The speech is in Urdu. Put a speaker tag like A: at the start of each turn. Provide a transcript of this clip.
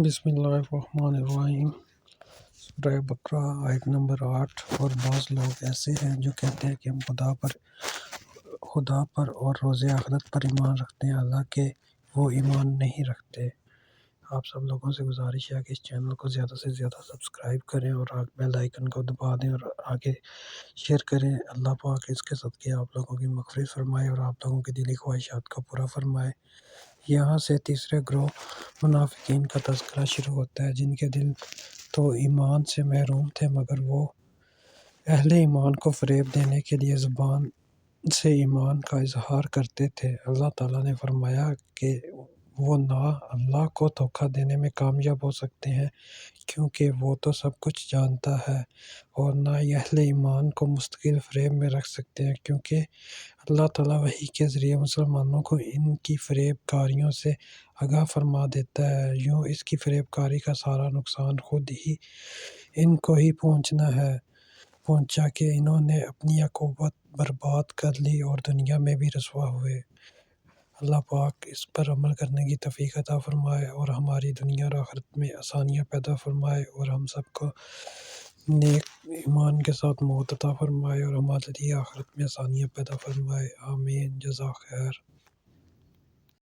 A: بسم اللہ الرحمن الرحیم۔ سورہ بقرہ آیت نمبر 8۔ اور بعض لوگ ایسے ہیں جو کہتے ہیں کہ ہم خدا پر اور روز آخرت پر ایمان رکھتے ہیں، حالانکہ وہ ایمان نہیں رکھتے۔ آپ سب لوگوں سے گزارش ہے کہ اس چینل کو زیادہ سے زیادہ سبسکرائب کریں اور بیل آئیکن کو دبا دیں اور آگے شیئر کریں۔ اللہ پاک اس کے صدقے آپ لوگوں کی مغفرت فرمائے اور آپ لوگوں کی دلی خواہشات کو پورا فرمائے۔ یہاں سے تیسرے گروہ منافقین کا تذکرہ شروع ہوتا ہے، جن کے دل تو ایمان سے محروم تھے مگر وہ اہل ایمان کو فریب دینے کے لیے زبان سے ایمان کا اظہار کرتے تھے۔ اللہ تعالیٰ نے فرمایا کہ وہ نہ اللہ کو دھوکہ دینے میں کامیاب ہو سکتے ہیں، کیونکہ وہ تو سب کچھ جانتا ہے، اور نہ ہی اہل ایمان کو مستقل فریب میں رکھ سکتے ہیں، کیونکہ اللہ تعالیٰ وحی کے ذریعے مسلمانوں کو ان کی فریب کاریوں سے آگاہ فرما دیتا ہے۔ یوں اس کی فریب کاری کا سارا نقصان خود ہی ان کو ہی پہنچا کہ انہوں نے اپنی عقوبت برباد کر لی اور دنیا میں بھی رسوا ہوئے۔ اللہ پاک اس پر عمل کرنے کی توفیق عطا فرمائے اور ہماری دنیا اور آخرت میں آسانیاں پیدا فرمائے، اور ہم سب کو نیک ایمان کے ساتھ موت عطا فرمائے اور ہمارے لیے آخرت میں آسانیاں پیدا فرمائے۔ آمین۔ جزاک خیر۔